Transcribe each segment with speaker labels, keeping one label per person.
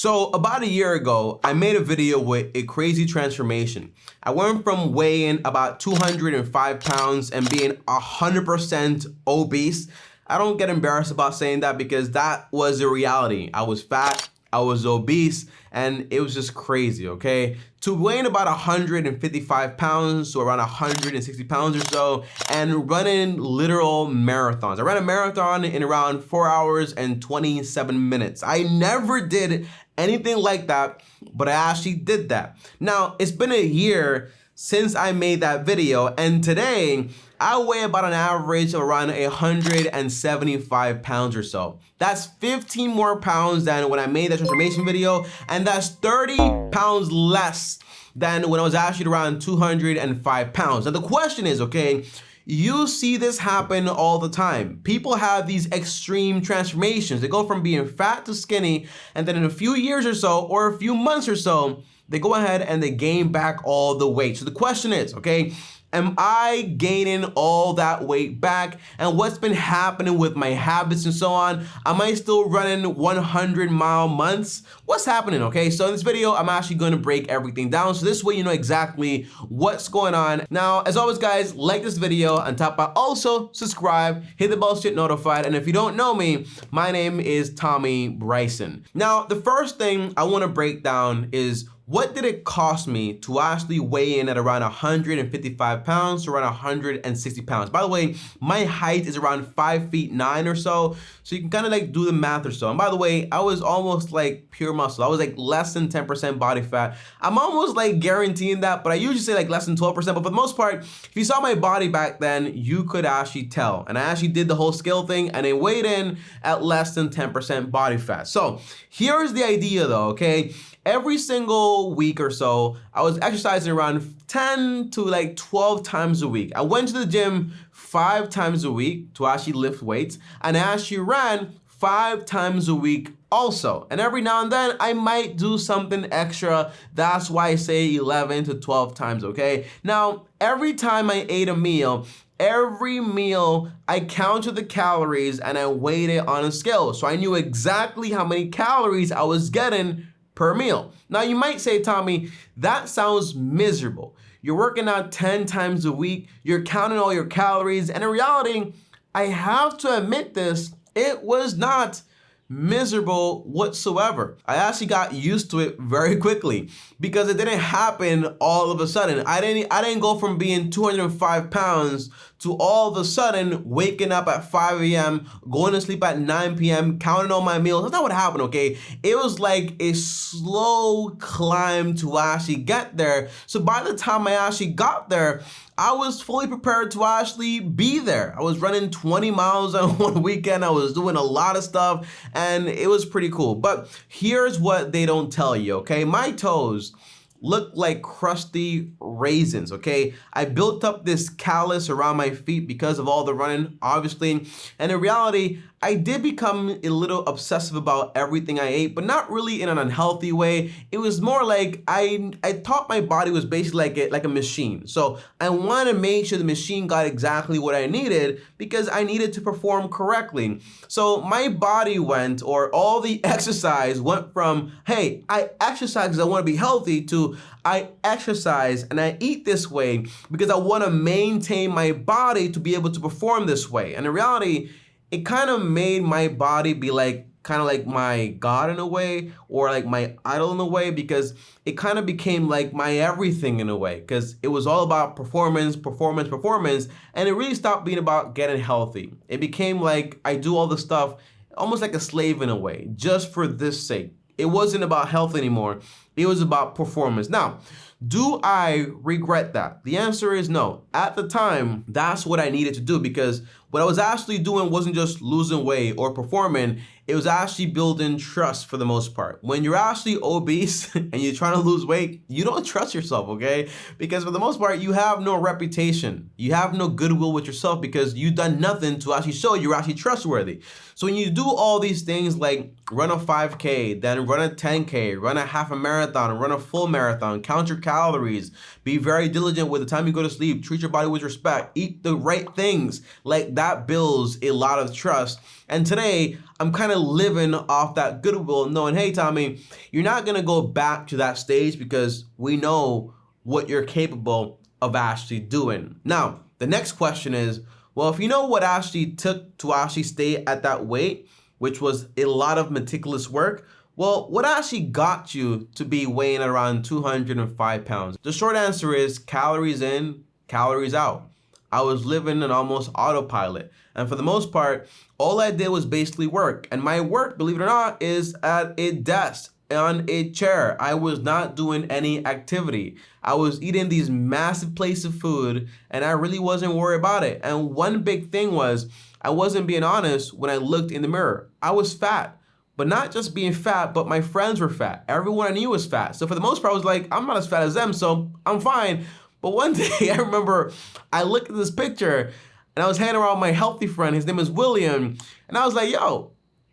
Speaker 1: So about a year ago, I made a video with a crazy transformation. I went from weighing about 205 pounds and being 100% obese. I don't get embarrassed about saying that because that was the reality. I was fat, I was obese, and it was just crazy, okay? To weighing about 155 pounds to around 160 pounds or so, and running literal marathons. I ran a marathon in around 4 hours and 27 minutes. I never did anything like that, but I actually did that. Now, it's been a year since I made that video, and today, I weigh about an average of around 175 pounds or so. That's 15 more pounds than when I made that transformation video, and that's 30 pounds less than when I was actually around 205 pounds. Now the question is, okay, you see this happen all the time. People have these extreme transformations. They go from being fat to skinny, and then in a few years or so, or a few months or so, they go ahead and they gain back all the weight. So the question is, okay, am I gaining all that weight back? And what's been happening with my habits and so on? Am I still running 100-mile months? What's happening, okay? So in this video, I'm actually gonna break everything down. So this way you know exactly what's going on. Now, as always, guys, like this video and top out. Also, subscribe, hit the bell to get notified. And if you don't know me, my name is Tommy Bryson. Now, the first thing I wanna break down is what did it cost me to actually weigh in at around 155 pounds to around 160 pounds? By the way, my height is around 5'9" or so you can kind of like do the math or so. And by the way, I was almost like pure muscle. I was like less than 10% body fat. I'm almost like guaranteeing that, but I usually say like less than 12%. But for the most part, if you saw my body back then, you could actually tell. And I actually did the whole scale thing and I weighed in at less than 10% body fat. So here's the idea though, okay? Every single week or so, I was exercising around 10 to like 12 times a week. I went to the gym 5 times a week to actually lift weights, and I actually ran 5 times a week also. And every now and then, I might do something extra. That's why I say 11 to 12 times, okay? Now, every time I ate a meal, every meal, I counted the calories and I weighed it on a scale. So I knew exactly how many calories I was getting per meal. Now you might say, Tommy, that sounds miserable. You're working out 10 times a week, you're counting all your calories, and in reality, I have to admit this, it was not miserable whatsoever. I actually got used to it very quickly because it didn't happen all of a sudden. I didn't go from being 205 pounds to all of a sudden waking up at 5 a.m., going to sleep at 9 p.m., counting all my meals. That's not what happened, okay? It was like a slow climb to actually get there. So by the time I actually got there, I was fully prepared to actually be there. I was running 20 miles on one weekend. I was doing a lot of stuff and it was pretty cool. But here's what they don't tell you, okay? My toes look like crusty raisins, okay? I built up this callus around my feet because of all the running, obviously. And in reality, I did become a little obsessive about everything I ate, but not really in an unhealthy way. It was more like I thought my body was basically like a machine. So I wanted to make sure the machine got exactly what I needed because I needed to perform correctly. So my body went, or all the exercise went from, hey, I exercise because I want to be healthy, to I exercise and I eat this way because I want to maintain my body to be able to perform this way. And in reality, it kind of made my body be like, kind of like my God in a way, or like my idol in a way, because it kind of became like my everything in a way, because it was all about performance, performance, performance, and it really stopped being about getting healthy. It became like I do all the stuff almost like a slave in a way, just for this sake. It wasn't about health anymore. It was about performance. Now, do I regret that? The answer is no. At the time, that's what I needed to do because what I was actually doing wasn't just losing weight or performing, it was actually building trust for the most part. When you're actually obese and you're trying to lose weight, you don't trust yourself, okay? Because for the most part, you have no reputation. You have no goodwill with yourself because you've done nothing to actually show you're actually trustworthy. So when you do all these things like run a 5K, then run a 10K, run a half a marathon, run a full marathon, count your calories, be very diligent with the time you go to sleep, treat your body with respect, eat the right things. Like that builds a lot of trust. And today I'm kind of living off that goodwill, knowing, hey, Tommy, you're not gonna go back to that stage because we know what you're capable of actually doing. Now, the next question is, well, if you know what actually took to actually stay at that weight, which was a lot of meticulous work, well, what actually got you to be weighing around 205 pounds? The short answer is calories in, calories out. I was living in almost autopilot. And for the most part, all I did was basically work. And my work, believe it or not, is at a desk, on a chair. I was not doing any activity. I was eating these massive plates of food and I really wasn't worried about it. And one big thing was I wasn't being honest when I looked in the mirror. I was fat, but not just being fat, but my friends were fat. Everyone I knew was fat. So for the most part, I was like, I'm not as fat as them, so I'm fine. But one day I remember I looked at this picture and I was hanging around with my healthy friend. His name is William. And I was like, yo,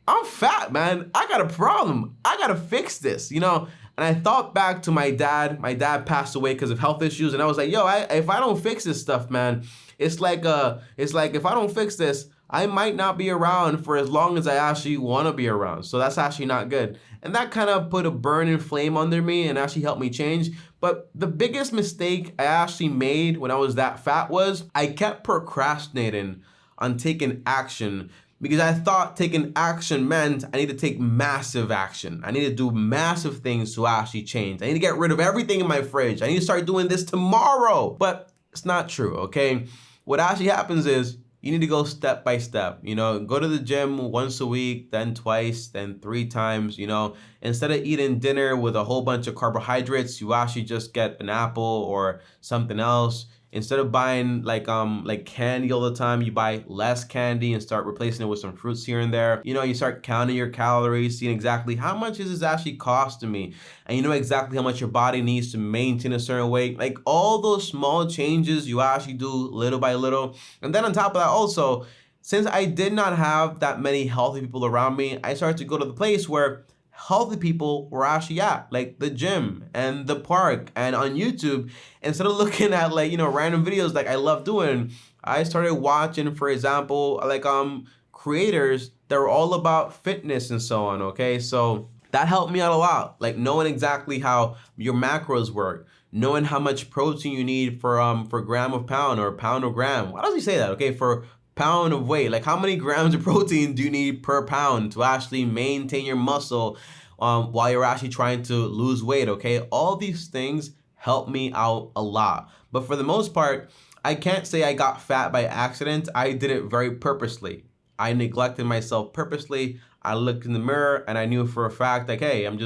Speaker 1: I'm fat, man. I got a problem. I gotta fix this, you know? And I thought back to my dad. My dad passed away because of health issues. And I was like, yo, if I don't fix this stuff, man, it's like if I don't fix this, I might not be around for as long as I actually want to be around. So that's actually not good. And that kind of put a burning flame under me and actually helped me change. But the biggest mistake I actually made when I was that fat was I kept procrastinating on taking action because I thought taking action meant I need to take massive action. I need to do massive things to actually change. I need to get rid of everything in my fridge. I need to start doing this tomorrow. But it's not true, okay? What actually happens is you need to go step by step, you know, go to the gym once a week, then twice, then 3 times, you know, instead of eating dinner with a whole bunch of carbohydrates, you actually just get an apple or something else. Instead of buying like candy all the time, you buy less candy and start replacing it with some fruits here and there. You know, you start counting your calories, seeing exactly how much is this actually costing me. And you know exactly how much your body needs to maintain a certain weight. Like all those small changes you actually do little by little. And then on top of that also, since I did not have that many healthy people around me, I started to go to the place where healthy people were actually at, like the gym and the park and on YouTube. Instead of looking at like, you know, random videos like I love doing, I started watching, for example, like creators that were all about fitness and so on, okay? So that helped me out a lot, like knowing exactly how your macros work, knowing how much protein you need for gram of pound or pound of gram. Why does he say that? Okay, for pound of weight, like how many grams of protein do you need per pound to actually maintain your muscle while you're actually trying to lose weight, okay? All these things help me out a lot. But for the most part, I can't say I got fat by accident. I did it very purposely. I neglected myself purposely. I looked in the mirror and I knew for a fact like, hey, I'm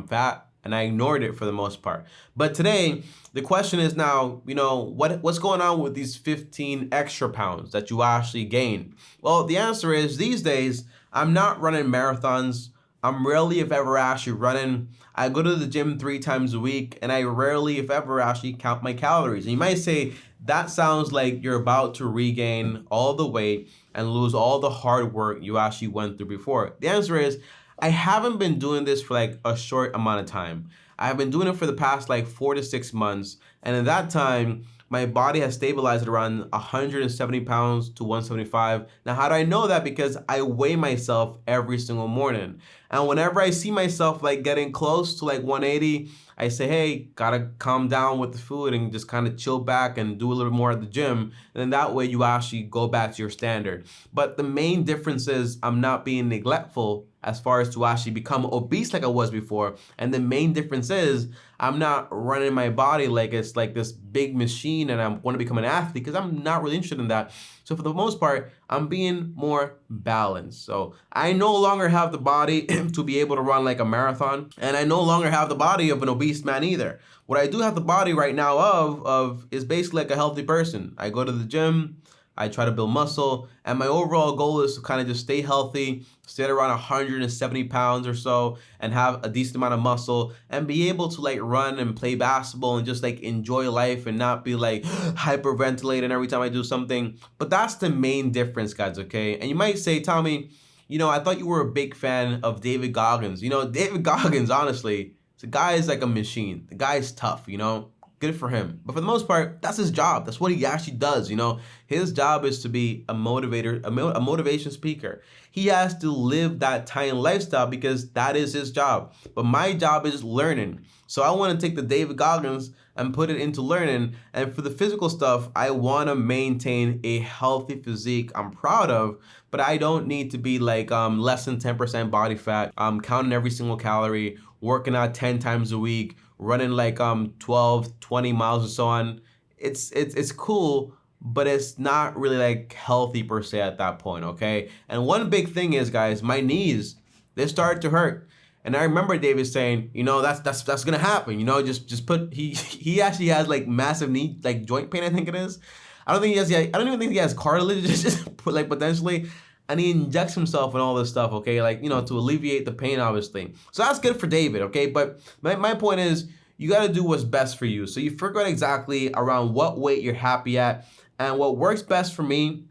Speaker 1: fat. And I ignored it for the most part. But today, the question is now, you know, what's going on with these 15 extra pounds that you actually gained? Well, the answer is these days, I'm not running marathons. I'm rarely, if ever, actually running. I go to the gym 3 times a week, and I rarely, if ever, actually count my calories. And you might say, that sounds like you're about to regain all the weight and lose all the hard work you actually went through before. The answer is, I haven't been doing this for like a short amount of time. I have been doing it for the past like 4 to 6 months. And in that time, my body has stabilized at around 170 pounds to 175. Now, how do I know that? Because I weigh myself every single morning. And whenever I see myself like getting close to like 180, I say, hey, gotta calm down with the food and just kind of chill back and do a little more at the gym. And then that way you actually go back to your standard. But the main difference is I'm not being neglectful as far as to actually become obese like I was before. And the main difference is I'm not running my body like it's like this big machine and I want to become an athlete, because I'm not really interested in that. So for the most part, I'm being more balanced. So I no longer have the body to be able to run like a marathon, and I no longer have the body of an obese man either. What I do have the body right now of is basically like a healthy person. I go to the gym, I try to build muscle, and my overall goal is to kind of just stay healthy, stay at around 170 pounds or so, and have a decent amount of muscle, and be able to like run and play basketball and just like enjoy life and not be like hyperventilating every time I do something. But that's the main difference, guys, okay? And you might say, Tommy, you know, I thought you were a big fan of David Goggins. You know, David Goggins, honestly, the guy is like a machine. The guy is tough, you know? Good for him. But for the most part, that's his job. That's what he actually does, you know? His job is to be a motivator, a motivation speaker. He has to live that Titan lifestyle because that is his job. But my job is learning. So I want to take the David Goggins and put it into learning. And for the physical stuff, I want to maintain a healthy physique I'm proud of, but I don't need to be like less than 10% body fat, counting every single calorie, working out 10 times a week, running like 12, 20 miles or so on. It's cool, but it's not really like healthy per se at that point, okay? And one big thing is, guys, my knees, they started to hurt. And I remember David saying, you know, that's gonna happen. You know, just put he actually has like massive knee like joint pain, I think it is. I don't even think he has cartilage, just put like potentially. And he injects himself and all this stuff, okay, like, you know, to alleviate the pain, obviously. So that's good for David, okay? But my point is, you gotta do what's best for you. So you figure out exactly around what weight you're happy at. And what works best for me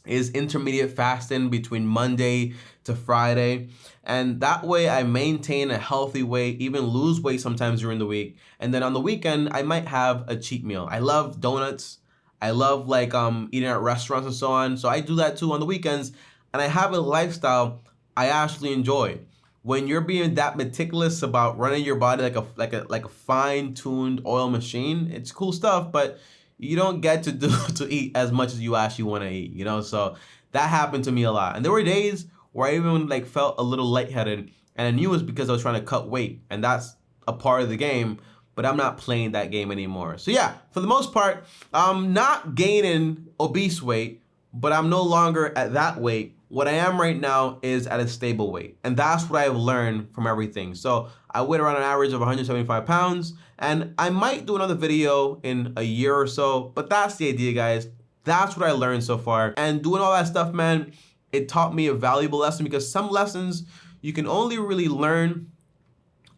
Speaker 1: is intermediate fasting between Monday to Friday. And that way I maintain a healthy weight, even lose weight sometimes during the week. And then on the weekend, I might have a cheat meal. I love donuts. I love like eating at restaurants and so on. So I do that too on the weekends. And I have a lifestyle I actually enjoy. When you're being that meticulous about running your body like a fine-tuned oil machine, it's cool stuff, but you don't get to eat as much as you actually want to eat, you know? So that happened to me a lot. And there were days where I even like felt a little lightheaded, and I knew it was because I was trying to cut weight, and that's a part of the game, but I'm not playing that game anymore. So yeah, for the most part, I'm not gaining obese weight, but I'm no longer at that weight. What I am right now is at a stable weight, and that's what I've learned from everything. So I weigh around an average of 175 pounds, and I might do another video in a year or so, but that's the idea, guys. That's what I learned so far. And doing all that stuff, man, it taught me a valuable lesson, because some lessons you can only really learn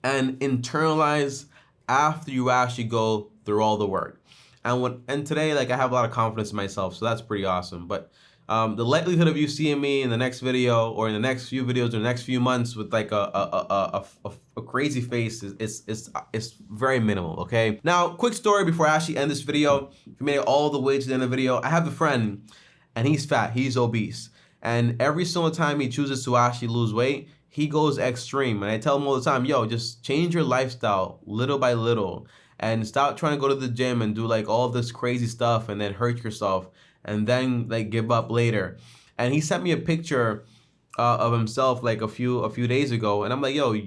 Speaker 1: and internalize after you actually go through all the work. And today, like, I have a lot of confidence in myself, so that's pretty awesome. But the likelihood of you seeing me in the next video or in the next few videos or the next few months with like a crazy face is very minimal, okay? Now, quick story before I actually end this video. If you made it all the way to the end of the video, I have a friend, and he's fat, he's obese. And every single time he chooses to actually lose weight, he goes extreme. And I tell him all the time, yo, just change your lifestyle little by little and stop trying to go to the gym and do like all this crazy stuff and then hurt yourself and then like give up later. And he sent me a picture of himself like a few days ago, and I'm like, yo,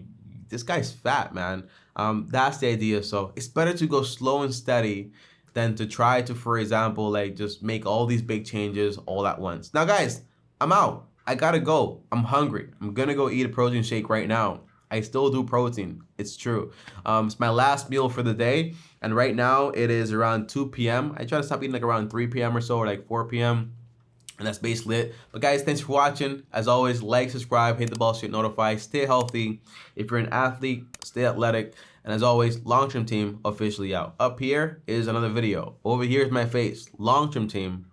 Speaker 1: this guy's fat, man. That's the idea. So it's better to go slow and steady than to try to, for example, like just make all these big changes all at once. Now, guys, I'm out. I gotta go. I'm hungry. I'm gonna go eat a protein shake right now. I still do protein. It's true. It's my last meal for the day. And right now it is around 2 p.m. I try to stop eating like around 3 p.m. or so, or like 4 p.m. And that's basically it. But guys, thanks for watching. As always, like, subscribe, hit the bell so you get notified. Stay healthy. If you're an athlete, stay athletic. And as always, Long Term Team officially out. Up here is another video. Over here is my face. Long Term Team